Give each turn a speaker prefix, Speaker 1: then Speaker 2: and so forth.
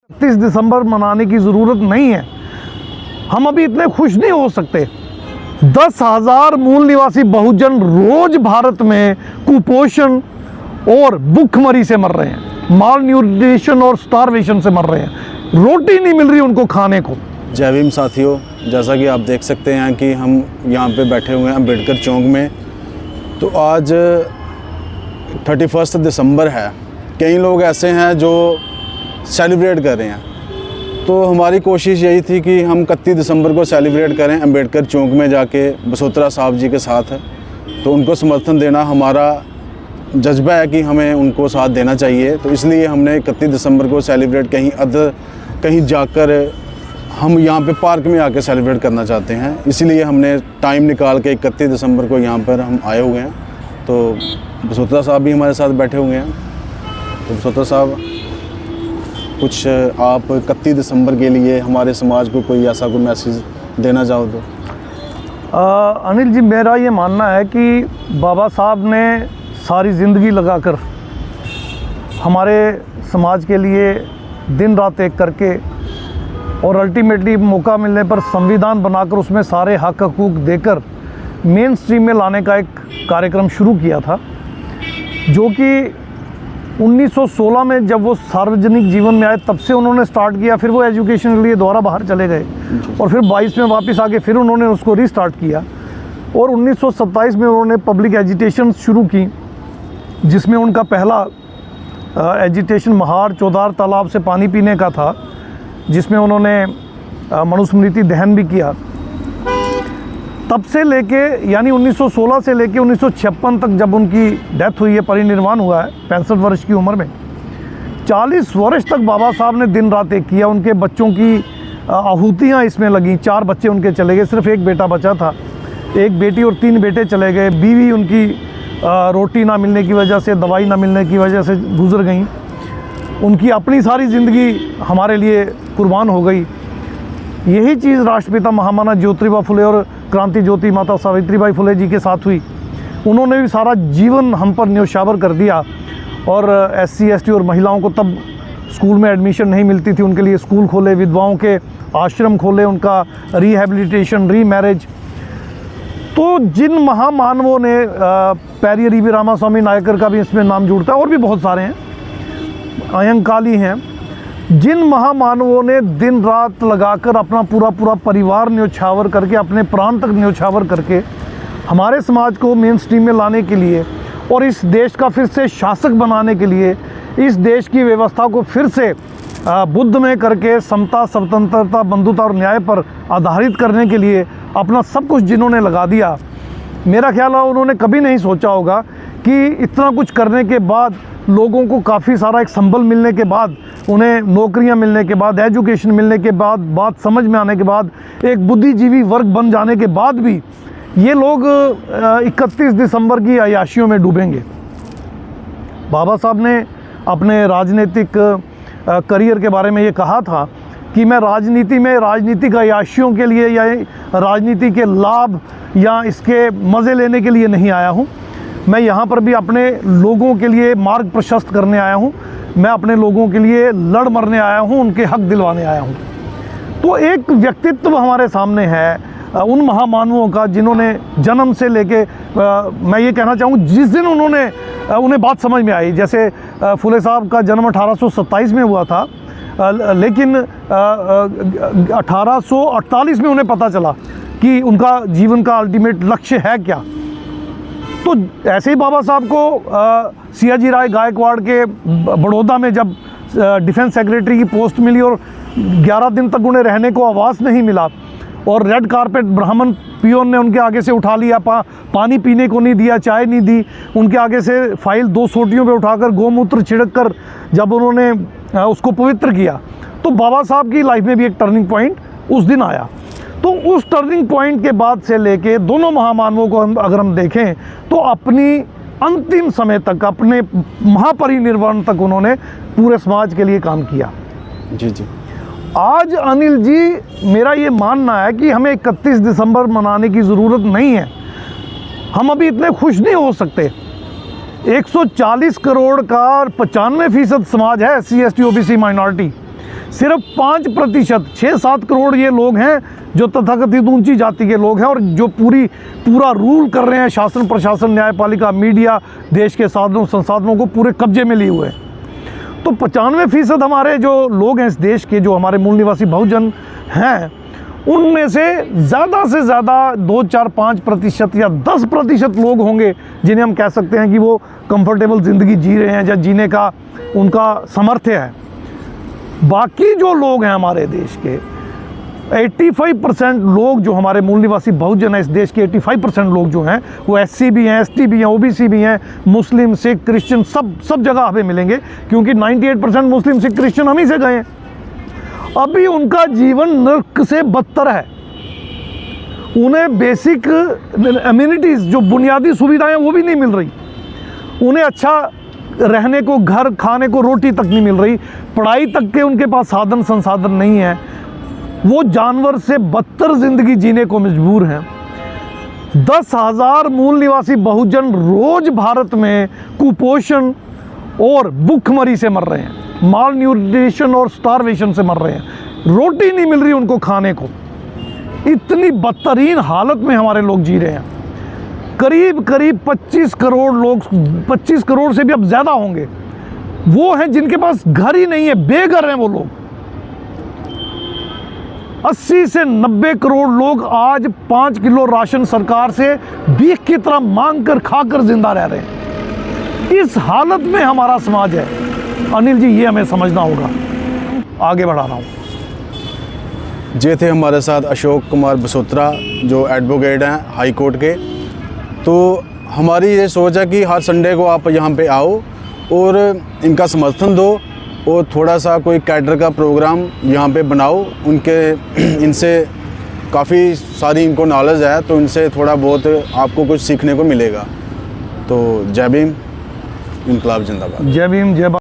Speaker 1: 31 दिसंबर मनाने की ज़रूरत नहीं है। हम अभी इतने खुश नहीं हो सकते। 10,000 मूल निवासी बहुजन रोज भारत में कुपोषण और भूखमरी से मर रहे हैं, माल न्यूट्रिशन और स्टारवेशन से मर रहे हैं। रोटी नहीं मिल रही उनको खाने को।
Speaker 2: जय भीम साथियों, जैसा कि आप देख सकते हैं कि हम यहाँ पे बैठे हुए हैं अम्बेडकर चौक में। तो आज 31 दिसंबर है। कई लोग ऐसे हैं जो सेलिब्रेट कर रहे हैं, तो हमारी कोशिश यही थी कि हम 31 दिसंबर को सेलिब्रेट करें अम्बेडकर चौक में जाके बसोत्रा साहब जी के साथ। तो उनको समर्थन देना हमारा जज्बा है कि हमें उनको साथ देना चाहिए। तो इसलिए हमने 31 दिसंबर को सेलिब्रेट कहीं जाकर हम यहाँ पे पार्क में आके सेलिब्रेट करना चाहते हैं। इसीलिए हमने टाइम निकाल के 31 दिसंबर को यहाँ पर हम आए हुए हैं। तो बसोत्रा साहब भी हमारे साथ बैठे हुए हैं। तो बसोत्रा साहब, कुछ आप 31 दिसंबर के लिए हमारे समाज को कोई ऐसा कोई मैसेज देना चाहो तो?
Speaker 1: अनिल जी, मेरा ये मानना है कि बाबा साहब ने सारी ज़िंदगी लगाकर हमारे समाज के लिए दिन रात एक करके और अल्टीमेटली मौका मिलने पर संविधान बनाकर उसमें सारे हक हकूक़ देकर मेन स्ट्रीम में लाने का एक कार्यक्रम शुरू किया था, जो कि 1916 में जब वो सार्वजनिक जीवन में आए तब से उन्होंने स्टार्ट किया। फिर वो एजुकेशन के लिए दोबारा बाहर चले गए और फिर 22 में वापस आके फिर उन्होंने उसको रीस्टार्ट किया। और 1927 में उन्होंने पब्लिक एजिटेशन शुरू की, जिसमें उनका पहला एजिटेशन महार चौधार तालाब से पानी पीने का था, जिसमें उन्होंने मनुस्मृति दहन भी किया। तब से लेके यानी 1916 से लेके 1956 तक जब उनकी डेथ हुई है, परिनिर्वाण हुआ है 65 वर्ष की उम्र में, 40 वर्ष तक बाबा साहब ने दिन रात एक किया। उनके बच्चों की आहुतियाँ इसमें लगी। 4 बच्चे उनके चले गए, सिर्फ एक बेटा बचा था। एक बेटी और 3 बेटे चले गए। बीवी उनकी रोटी ना मिलने की वजह से, दवाई ना मिलने की वजह से गुजर गई। उनकी अपनी सारी ज़िंदगी हमारे लिए कुर्बान हो गई। यही चीज़ राष्ट्रपिता महामना ज्योतिबा फुले और क्रांति ज्योति माता सावित्रीबाई फुले जी के साथ हुई। उन्होंने भी सारा जीवन हम पर न्योछावर कर दिया। और SC ST और महिलाओं को तब स्कूल में एडमिशन नहीं मिलती थी, उनके लिए स्कूल खोले, विधवाओं के आश्रम खोले, उनका रिहेबिलिटेशन, रीमैरिज। तो जिन महामानवों ने पेरियर वी रामास्वामी नायकर का भी इसमें नाम जुड़ता है, और भी बहुत सारे हैं, अयंकाली हैं, जिन महामानवों ने दिन रात लगाकर अपना पूरा परिवार न्योछावर करके, अपने प्राण तक न्योछावर करके हमारे समाज को मेन स्ट्रीम में लाने के लिए और इस देश का फिर से शासक बनाने के लिए, इस देश की व्यवस्था को फिर से बुद्ध में करके समता, स्वतंत्रता, बंधुता और न्याय पर आधारित करने के लिए अपना सब कुछ जिन्होंने लगा दिया, मेरा ख्याल है उन्होंने कभी नहीं सोचा होगा कि इतना कुछ करने के बाद, लोगों को काफ़ी सारा एक संबल मिलने के बाद, उन्हें नौकरियां मिलने के बाद, एजुकेशन मिलने के बाद, बात समझ में आने के बाद, एक बुद्धिजीवी वर्ग बन जाने के बाद भी ये लोग 31 दिसंबर की अय्याशियों में डूबेंगे। बाबा साहब ने अपने राजनीतिक करियर के बारे में ये कहा था कि मैं राजनीति में राजनीतिक अय्याशियों के लिए या राजनीति के लाभ या इसके मज़े लेने के लिए नहीं आया हूँ। मैं यहाँ पर भी अपने लोगों के लिए मार्ग प्रशस्त करने आया हूँ। मैं अपने लोगों के लिए लड़ मरने आया हूँ, उनके हक दिलवाने आया हूँ। तो एक व्यक्तित्व हमारे सामने है उन महामानवों का, जिन्होंने जन्म से लेके मैं ये कहना चाहूँ जिस दिन उन्हें बात समझ में आई। जैसे फुले साहब का जन्म 1827 में हुआ था, लेकिन 1848 में उन्हें पता चला कि उनका जीवन का अल्टीमेट लक्ष्य है क्या। तो ऐसे ही बाबा साहब को सियाजी राय गायकवाड़ के बड़ौदा में जब डिफेंस सेक्रेटरी की पोस्ट मिली और 11 दिन तक उन्हें रहने को आवास नहीं मिला और रेड कारपेट ब्राह्मण पियोन ने उनके आगे से उठा लिया, पानी पीने को नहीं दिया, चाय नहीं दी, उनके आगे से फाइल 2 सोटियों पे उठाकर गोमूत्र छिड़क कर जब उन्होंने उसको पवित्र किया, तो बाबा साहब की लाइफ में भी एक टर्निंग पॉइंट उस दिन आया। तो उस टर्निंग पॉइंट के बाद से लेके दोनों महामानवों को अगर हम देखें तो अपनी अंतिम समय तक, अपने महापरिनिर्वाण तक उन्होंने पूरे समाज के लिए काम किया।
Speaker 2: जी जी।
Speaker 1: आज अनिल जी, मेरा ये मानना है कि हमें 31 दिसंबर मनाने की ज़रूरत नहीं है। हम अभी इतने खुश नहीं हो सकते। 140 करोड़ का 95% समाज है SC ST OBC माइनॉरिटी। सिर्फ 5%, 6-7 करोड़ ये लोग हैं जो तथाकथित ऊंची जाति के लोग हैं और जो पूरा रूल कर रहे हैं, शासन प्रशासन न्यायपालिका मीडिया देश के साधनों संसाधनों को पूरे कब्जे में लिए हुए हैं। तो 95% हमारे जो लोग हैं इस देश के, जो हमारे मूल निवासी बहुजन हैं, उनमें से ज़्यादा 2-4-5% या 10% लोग होंगे जिन्हें हम कह सकते हैं कि वो कंफर्टेबल ज़िंदगी जी रहे हैं या जीने का उनका सामर्थ्य है। बाकी जो लोग हैं हमारे देश के 85% लोग, जो हमारे मूल निवासी बहुजन हैं इस देश के 85% लोग जो हैं वो SC भी हैं, ST भी हैं, OBC भी हैं, मुस्लिम सिख क्रिश्चियन सब जगह हमें मिलेंगे, क्योंकि 98% मुस्लिम सिख क्रिश्चियन हम ही से गए हैं। अभी उनका जीवन नर्क से बदतर है। उन्हें बेसिक अम्यूनिटीज़, जो बुनियादी सुविधाएं वो भी नहीं मिल रही। उन्हें अच्छा रहने को, घर खाने को, रोटी तक नहीं मिल रही। पढ़ाई तक के उनके पास साधन संसाधन नहीं है। वो जानवर से बदतर ज़िंदगी जीने को मजबूर हैं। 10,000 मूल निवासी बहुजन रोज़ भारत में कुपोषण और भूखमरी से मर रहे हैं, माल न्यूट्रिशन और स्टारवेशन से मर रहे हैं। रोटी नहीं मिल रही उनको खाने को। इतनी बदतरीन हालत में हमारे लोग जी रहे हैं। करीब 25 करोड़ लोग, 25 करोड़ से भी अब ज़्यादा होंगे, वो हैं जिनके पास घर ही नहीं है, बेघर हैं वो लोग। 80 से 90 करोड़ लोग आज 5 किलो राशन सरकार से भीख की तरह मांग कर खाकर जिंदा रह रहे हैं। इस हालत में हमारा समाज है अनिल जी, ये हमें समझना होगा। आगे बढ़ा रहा हूँ।
Speaker 2: ये थे हमारे साथ अशोक कुमार बसोत्रा, जो एडवोकेट हैं हाई कोर्ट के। तो हमारी ये सोच है कि हर संडे को आप यहाँ पे आओ और इनका समर्थन दो और थोड़ा सा कोई कैडर का प्रोग्राम यहाँ पे बनाओ। इनसे काफ़ी सारी इनको नॉलेज है, तो इनसे थोड़ा बहुत आपको कुछ सीखने को मिलेगा। तो जय भीम, इनकलाब जिंदाबाद।
Speaker 1: जय भीम, जय